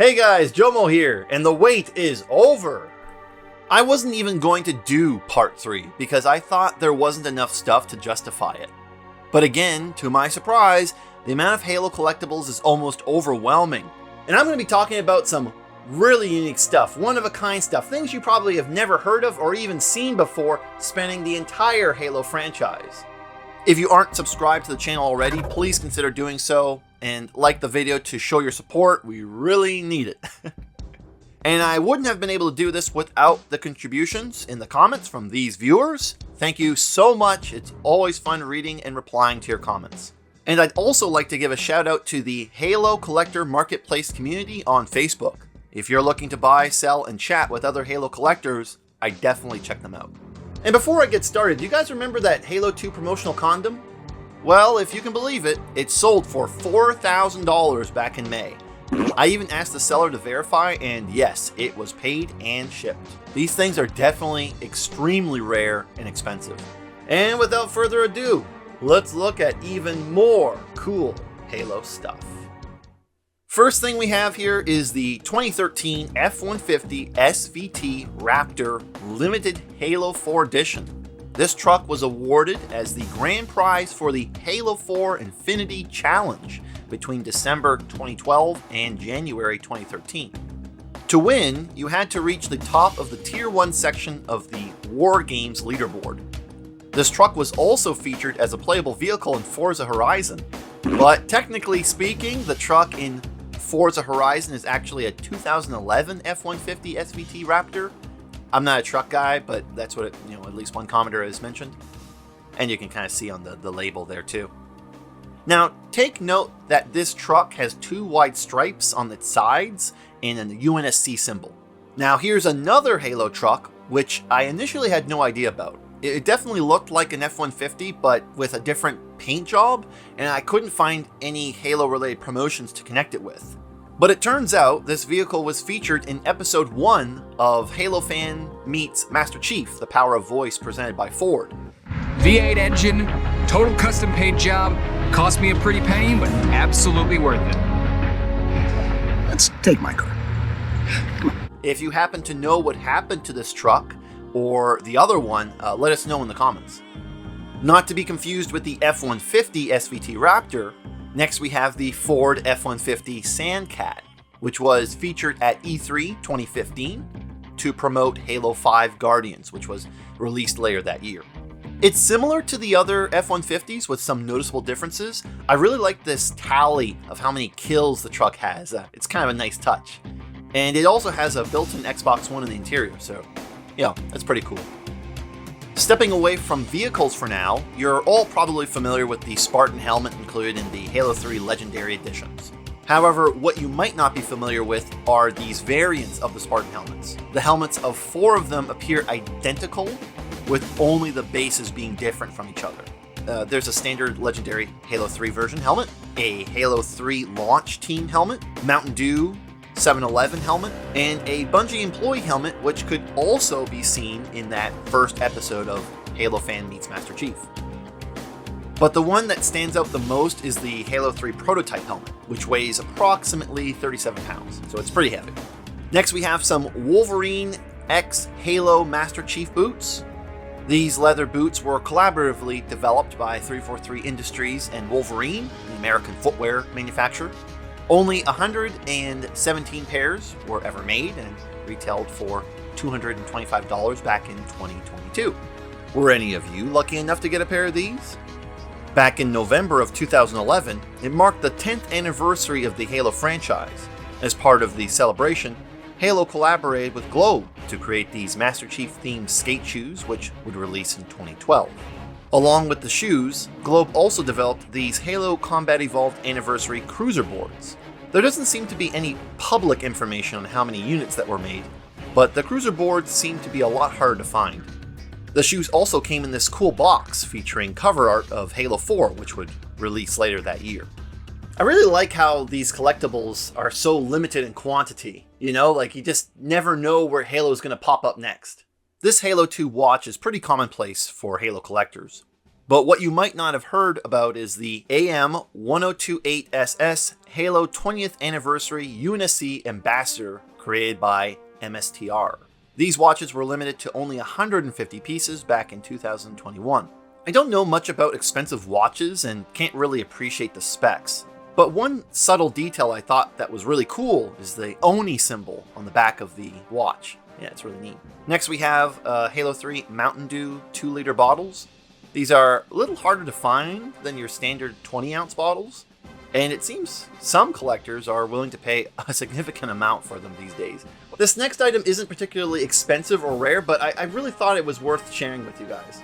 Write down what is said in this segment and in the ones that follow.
Hey guys, Jomo here, and the wait is over! I wasn't even going to do part 3 because I thought there wasn't enough stuff to justify it. But again, to my surprise, the amount of Halo collectibles is almost overwhelming. And I'm going to be talking about some really unique stuff, one-of-a-kind stuff, things you probably have never heard of or even seen before spanning the entire Halo franchise. If you aren't subscribed to the channel already, please consider doing so and like the video to show your support. We really need it. And I wouldn't have been able to do this without the contributions in the comments from these viewers. Thank you so much. It's always fun reading and replying to your comments. And I'd also like to give a shout out to the Halo Collector Marketplace community on Facebook. If you're looking to buy, sell, and chat with other Halo collectors, I definitely check them out. And before I get started, do you guys remember that Halo 2 promotional condom? Well, if you can believe it, it sold for $4,000 back in May. I even asked the seller to verify, and yes, it was paid and shipped. These things are definitely extremely rare and expensive. And without further ado, let's look at even more cool Halo stuff. First thing we have here is the 2013 F-150 SVT Raptor Limited Halo 4 Edition. This truck was awarded as the grand prize for the Halo 4 Infinity Challenge between December 2012 and January 2013. To win, you had to reach the top of the Tier 1 section of the War Games leaderboard. This truck was also featured as a playable vehicle in Forza Horizon, but technically speaking, the truck in Forza Horizon is actually a 2011 F-150 SVT Raptor. I'm not a truck guy, but that's what at least one commenter has mentioned. And you can kind of see on the label there too. Now, take note that this truck has two wide stripes on its sides and a UNSC symbol. Now, here's another Halo truck, which I initially had no idea about. It definitely looked like an F-150, but with a different paint job, and I couldn't find any Halo-related promotions to connect it with. But it turns out this vehicle was featured in episode 1 of Halo Fan Meets Master Chief, The Power of Voice, presented by Ford. V8 engine, total custom paint job, cost me a pretty penny, but absolutely worth it. Let's take my car. Come on. If you happen to know what happened to this truck, or the other one, let us know in the comments. Not to be confused with the F-150 SVT Raptor, next we have the Ford F-150 Sandcat, which was featured at E3 2015 to promote Halo 5 Guardians, which was released later that year. It's similar to the other F-150s with some noticeable differences. I really like this tally of how many kills the truck has. It's kind of a nice touch. And it also has a built-in Xbox One in the interior, so yeah, that's pretty cool. Stepping away from vehicles for now, you're all probably familiar with the Spartan helmet included in the Halo 3 Legendary Editions. However, what you might not be familiar with are these variants of the Spartan helmets. The helmets of 4 of them appear identical, with only the bases being different from each other. There's a standard Legendary Halo 3 version helmet, a Halo 3 Launch Team helmet, Mountain Dew 7-Eleven helmet, and a Bungie employee helmet, which could also be seen in that first episode of Halo Fan Meets Master Chief. But the one that stands out the most is the Halo 3 prototype helmet, which weighs approximately 37 pounds, so it's pretty heavy. Next we have some Wolverine X Halo Master Chief boots. These leather boots were collaboratively developed by 343 Industries and Wolverine, the American footwear manufacturer. Only 117 pairs were ever made and retailed for $225 back in 2022. Were any of you lucky enough to get a pair of these? Back in November of 2011, it marked the 10th anniversary of the Halo franchise. As part of the celebration, Halo collaborated with Globe to create these Master Chief themed skate shoes, which would release in 2012. Along with the shoes, Globe also developed these Halo Combat Evolved Anniversary Cruiser boards. There doesn't seem to be any public information on how many units that were made, but the cruiser boards seem to be a lot harder to find. The shoes also came in this cool box featuring cover art of Halo 4, which would release later that year. I really like how these collectibles are so limited in quantity. Like you just never know where Halo is going to pop up next. This Halo 2 watch is pretty commonplace for Halo collectors. But what you might not have heard about is the AM1028SS Halo 20th Anniversary UNSC Ambassador created by MSTR. These watches were limited to only 150 pieces back in 2021. I don't know much about expensive watches and can't really appreciate the specs, but one subtle detail I thought that was really cool is the Oni symbol on the back of the watch. Yeah, it's really neat. Next we have Halo 3 Mountain Dew 2-liter bottles. These are a little harder to find than your standard 20-ounce bottles, and it seems some collectors are willing to pay a significant amount for them these days. This next item isn't particularly expensive or rare, but I really thought it was worth sharing with you guys.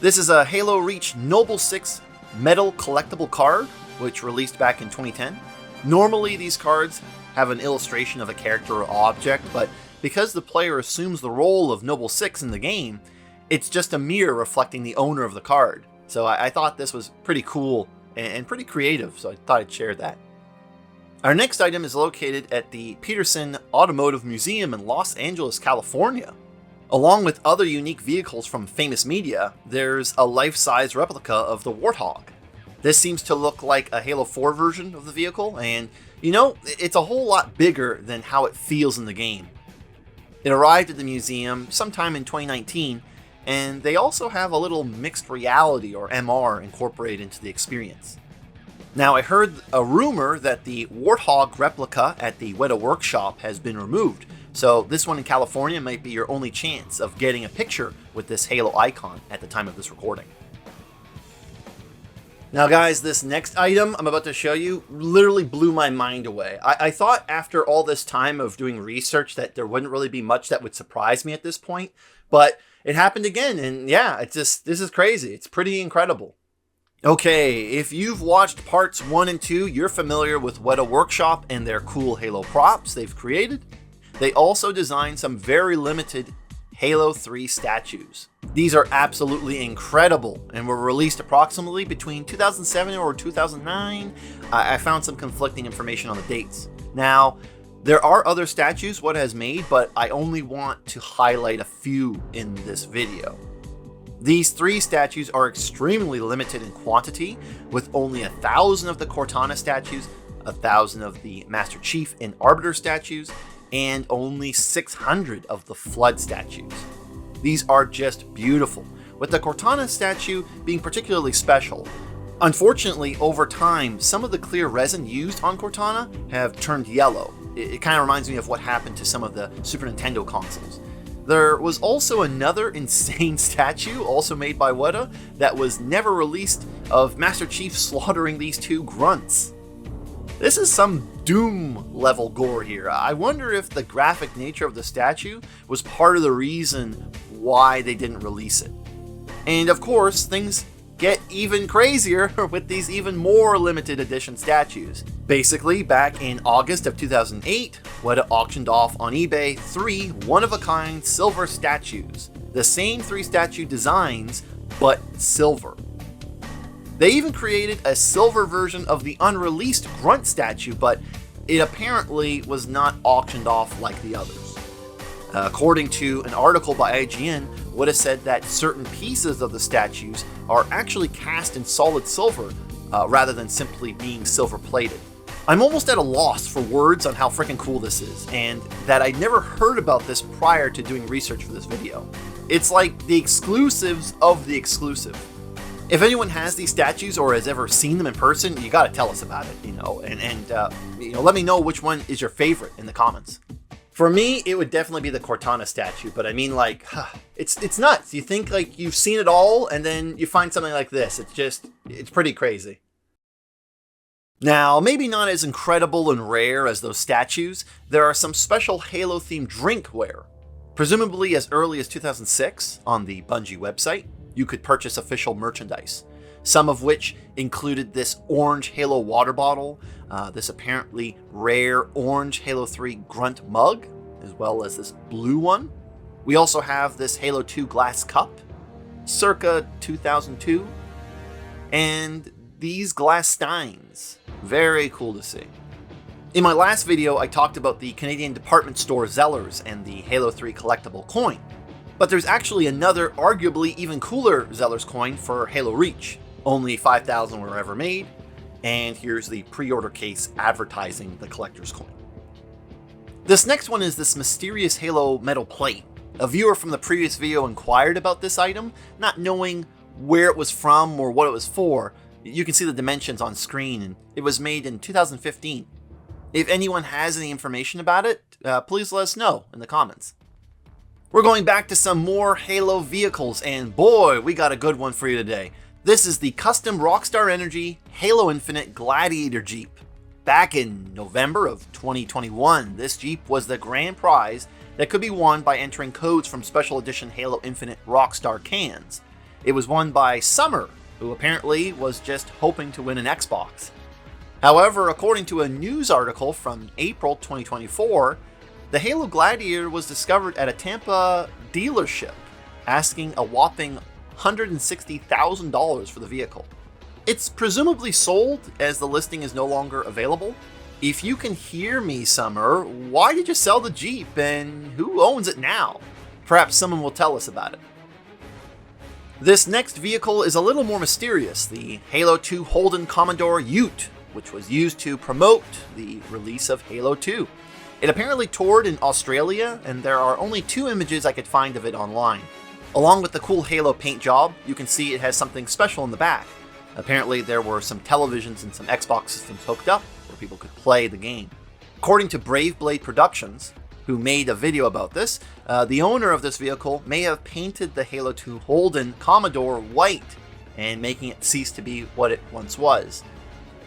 This is a Halo Reach Noble 6 metal collectible card, which released back in 2010. Normally these cards have an illustration of a character or object, but because the player assumes the role of Noble 6 in the game, it's just a mirror reflecting the owner of the card. So I thought this was pretty cool and pretty creative, so I thought I'd share that. Our next item is located at the Peterson Automotive Museum in Los Angeles, California. Along with other unique vehicles from famous media, there's a life-size replica of the Warthog. This seems to look like a Halo 4 version of the vehicle, and you know, it's a whole lot bigger than how it feels in the game. It arrived at the museum sometime in 2019, and they also have a little mixed reality or MR incorporated into the experience. Now, I heard a rumor that the Warthog replica at the Weta Workshop has been removed, so this one in California might be your only chance of getting a picture with this Halo icon at the time of this recording. Now guys, this next item I'm about to show you literally blew my mind away. I thought after all this time of doing research that there wouldn't really be much that would surprise me at this point, but it happened again, and yeah, this is crazy. It's pretty incredible. Okay, if you've watched parts 1 and 2, you're familiar with Weta Workshop and their cool Halo props they've created. They also designed some very limited Halo 3 statues. These are absolutely incredible and were released approximately between 2007 or 2009. I found some conflicting information on the dates. Now, there are other statues Weta has made, but I only want to highlight a few in this video. These 3 statues are extremely limited in quantity, with only 1,000 of the Cortana statues, 1,000 of the Master Chief and Arbiter statues, and only 600 of the Flood statues. These are just beautiful, with the Cortana statue being particularly special. Unfortunately, over time, some of the clear resin used on Cortana have turned yellow. It kind of reminds me of what happened to some of the Super Nintendo consoles. There was also another insane statue, also made by Weta, that was never released, of Master Chief slaughtering these 2 grunts. This is some Doom level gore here. I wonder if the graphic nature of the statue was part of the reason why they didn't release it. And of course, things get even crazier with these even more limited edition statues. Basically, back in August of 2008, Weta auctioned off on eBay 3 one-of-a-kind silver statues. The same 3 statue designs, but silver. They even created a silver version of the unreleased Grunt statue, but it apparently was not auctioned off like the others. According to an article by IGN, Weta said that certain pieces of the statues are actually cast in solid silver rather than simply being silver plated. I'm almost at a loss for words on how freaking cool this is, and that I'd never heard about this prior to doing research for this video. It's like the exclusives of the exclusive. If anyone has these statues or has ever seen them in person, you gotta tell us about it, and let me know which one is your favorite in the comments. For me, it would definitely be the Cortana statue, but I mean, like, it's nuts. You think like you've seen it all, and then you find something like this. It's pretty crazy. Now, maybe not as incredible and rare as those statues, there are some special Halo-themed drinkware. Presumably as early as 2006, on the Bungie website, you could purchase official merchandise, some of which included this orange Halo water bottle, this apparently rare orange Halo 3 Grunt mug, as well as this blue one. We also have this Halo 2 glass cup, circa 2002, and these glass steins. Very cool to see. In my last video, I talked about the Canadian department store Zellers and the Halo 3 collectible coin. But there's actually another, arguably even cooler Zeller's coin for Halo Reach. Only 5,000 were ever made, and here's the pre-order case advertising the collector's coin. This next one is this mysterious Halo metal plate. A viewer from the previous video inquired about this item, not knowing where it was from or what it was for. You can see the dimensions on screen, and it was made in 2015. If anyone has any information about it, please let us know in the comments. We're going back to some more Halo vehicles, and boy, we got a good one for you today. This is the custom Rockstar Energy Halo Infinite Gladiator Jeep. Back in November of 2021, this Jeep was the grand prize that could be won by entering codes from special edition Halo Infinite Rockstar cans. It was won by Summer, who apparently was just hoping to win an Xbox. However, according to a news article from April 2024, the Halo Gladiator was discovered at a Tampa dealership, asking a whopping $160,000 for the vehicle. It's presumably sold, as the listing is no longer available. If you can hear me, Summer, why did you sell the Jeep, and who owns it now? Perhaps someone will tell us about it. This next vehicle is a little more mysterious, the Halo 2 Holden Commodore Ute, which was used to promote the release of Halo 2. It apparently toured in Australia, and there are only 2 images I could find of it online. Along with the cool Halo paint job, you can see it has something special in the back. Apparently there were some televisions and some Xbox systems hooked up where people could play the game. According to Brave Blade Productions, who made a video about this, the owner of this vehicle may have painted the Halo 2 Holden Commodore white and making it cease to be what it once was.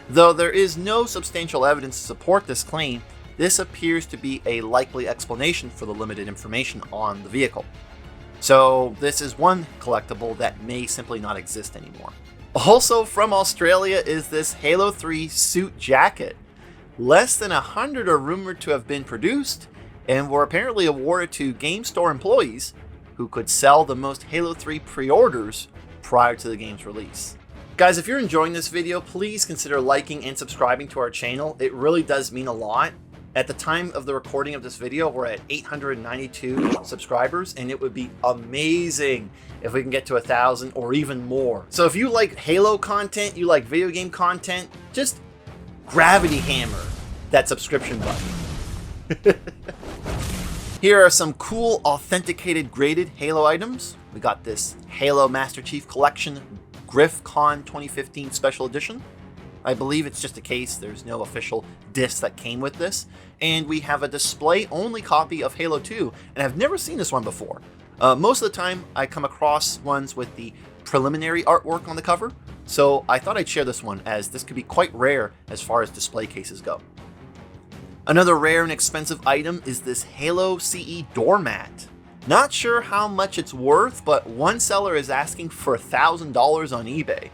Though there is no substantial evidence to support this claim, this appears to be a likely explanation for the limited information on the vehicle. So this is one collectible that may simply not exist anymore. Also from Australia is this Halo 3 suit jacket. Less than 100 are rumored to have been produced and were apparently awarded to game store employees who could sell the most Halo 3 pre-orders prior to the game's release. Guys, if you're enjoying this video, please consider liking and subscribing to our channel. It really does mean a lot. At the time of the recording of this video, we're at 892 subscribers, and it would be amazing if we can get to 1,000 or even more. So if you like Halo content, you like video game content, just gravity hammer that subscription button. Here are some cool authenticated graded Halo items. We got this Halo Master Chief Collection GriffCon 2015 Special Edition. I believe it's just a case, there's no official disc that came with this. And we have a display-only copy of Halo 2, and I've never seen this one before. Most of the time, I come across ones with the preliminary artwork on the cover, so I thought I'd share this one, as this could be quite rare as far as display cases go. Another rare and expensive item is this Halo CE doormat. Not sure how much it's worth, but one seller is asking for $1,000 on eBay.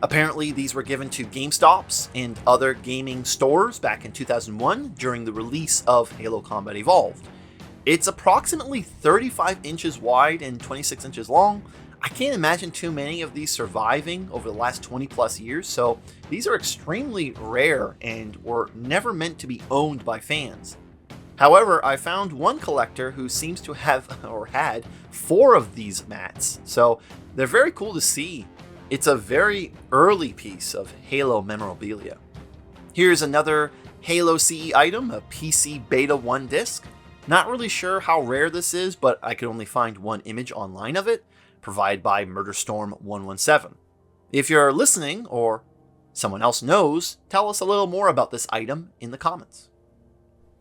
Apparently, these were given to GameStops and other gaming stores back in 2001 during the release of Halo Combat Evolved. It's approximately 35 inches wide and 26 inches long. I can't imagine too many of these surviving over the last 20 plus years, so these are extremely rare and were never meant to be owned by fans. However, I found one collector who seems to have or had 4 of these mats, so they're very cool to see. It's a very early piece of Halo memorabilia. Here's another Halo CE item, a PC Beta 1 disc. Not really sure how rare this is, but I could only find one image online of it, provided by MurderStorm117. If you're listening, or someone else knows, tell us a little more about this item in the comments.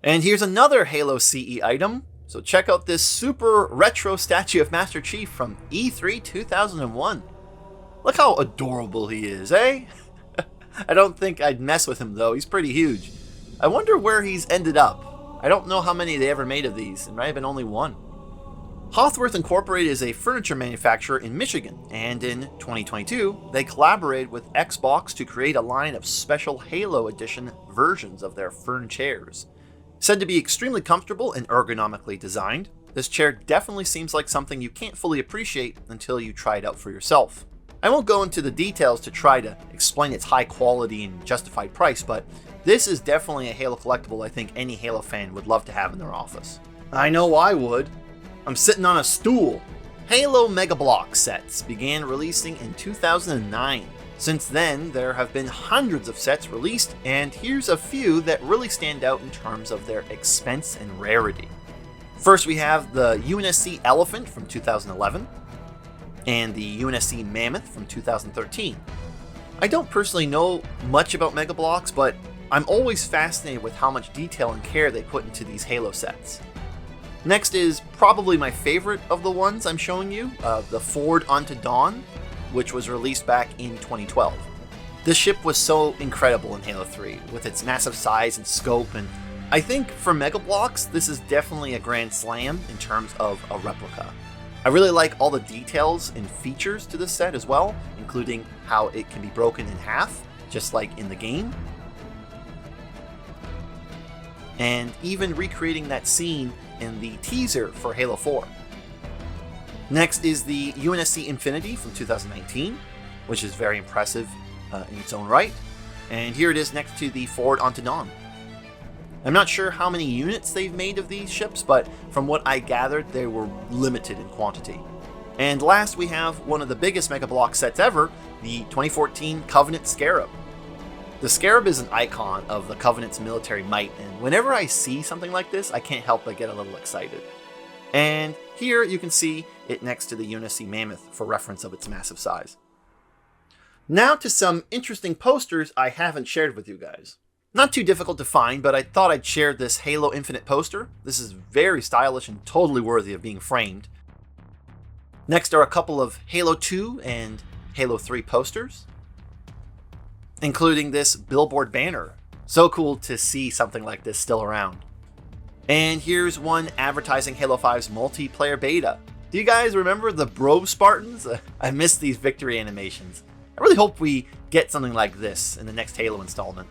And here's another Halo CE item. So check out this super retro statue of Master Chief from E3 2001. Look how adorable he is, eh? I don't think I'd mess with him though, he's pretty huge. I wonder where he's ended up. I don't know how many they ever made of these, it might have been only one. Hothworth Incorporated is a furniture manufacturer in Michigan, and in 2022, they collaborated with Xbox to create a line of special Halo Edition versions of their Fern chairs. Said to be extremely comfortable and ergonomically designed, this chair definitely seems like something you can't fully appreciate until you try it out for yourself. I won't go into the details to try to explain its high quality and justified price, but this is definitely a Halo collectible I think any Halo fan would love to have in their office. I know I would. I'm sitting on a stool. Halo Mega Block sets began releasing in 2009. Since then, there have been hundreds of sets released, and here's a few that really stand out in terms of their expense and rarity. First, we have the UNSC Elephant from 2011, and the UNSC Mammoth from 2013. I don't personally know much about Mega Blocks, but I'm always fascinated with how much detail and care they put into these Halo sets. Next is probably my favorite of the ones I'm showing you, the Forward Unto Dawn, which was released back in 2012. This ship was so incredible in Halo 3, with its massive size and scope, and I think for Mega Blocks, this is definitely a grand slam in terms of a replica. I really like all the details and features to this set as well, including how it can be broken in half, just like in the game, and even recreating that scene in the teaser for Halo 4. Next is the UNSC Infinity from 2019, which is very impressive in its own right. And here it is next to the Forward Unto Dawn. I'm not sure how many units they've made of these ships, but from what I gathered, they were limited in quantity. And last, we have one of the biggest Mega Block sets ever, the 2014 Covenant Scarab. The Scarab is an icon of the Covenant's military might, and whenever I see something like this, I can't help but get a little excited. And here you can see it next to the UNSC Mammoth for reference of its massive size. Now to some interesting posters I haven't shared with you guys. Not too difficult to find, but I thought I'd share this Halo Infinite poster. This is very stylish and totally worthy of being framed. Next are a couple of Halo 2 and Halo 3 posters, including this billboard banner. So cool to see something like this still around. And here's one advertising Halo 5's multiplayer beta. Do you guys remember the Bro Spartans? I missed these victory animations. I really hope we get something like this in the next Halo installment.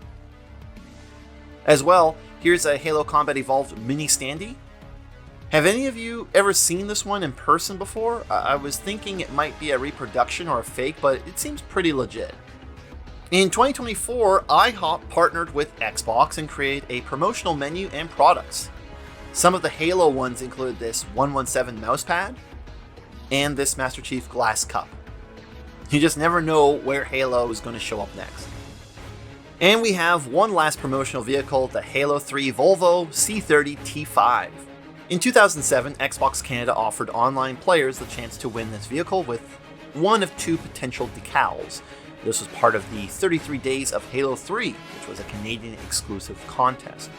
As well, here's a Halo Combat Evolved mini standee. Have any of you ever seen this one in person before? I was thinking it might be a reproduction or a fake, but it seems pretty legit. In 2024, IHOP partnered with Xbox and created a promotional menu and products. Some of the Halo ones include this 117 mousepad and this Master Chief glass cup. You just never know where Halo is going to show up next. And we have one last promotional vehicle, the Halo 3 Volvo C30 T5. In 2007, Xbox Canada offered online players the chance to win this vehicle with one of two potential decals. This was part of the 33 Days of Halo 3, which was a Canadian exclusive contest.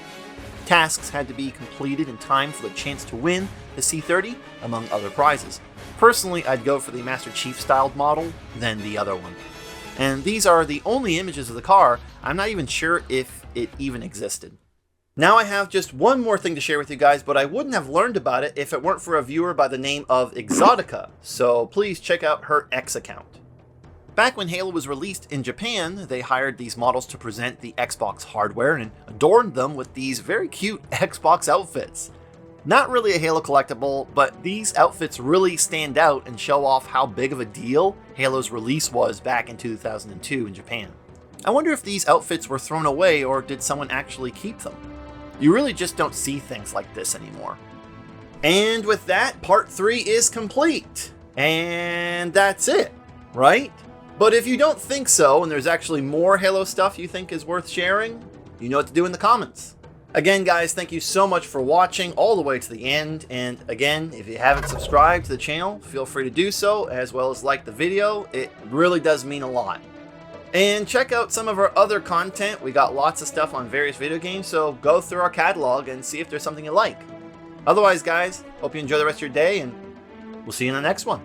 Tasks had to be completed in time for the chance to win the C30, among other prizes. Personally, I'd go for the Master Chief styled model, then the other one. And these are the only images of the car. I'm not even sure if it even existed. Now I have just one more thing to share with you guys, but I wouldn't have learned about it if it weren't for a viewer by the name of Exotica, so please check out her X account. Back when Halo was released in Japan, they hired these models to present the Xbox hardware and adorned them with these very cute Xbox outfits. Not really a Halo collectible, but these outfits really stand out and show off how big of a deal Halo's release was back in 2002 in Japan. I wonder if these outfits were thrown away or did someone actually keep them? You really just don't see things like this anymore. And with that, part 3 is complete. And that's it, right? But if you don't think so, and there's actually more Halo stuff you think is worth sharing, you know what to do in the comments. Again, guys, thank you so much for watching all the way to the end. And again, if you haven't subscribed to the channel, feel free to do so, as well as like the video. It really does mean a lot. And check out some of our other content. We got lots of stuff on various video games, so go through our catalog and see if there's something you like. Otherwise, guys, hope you enjoy the rest of your day, and we'll see you in the next one.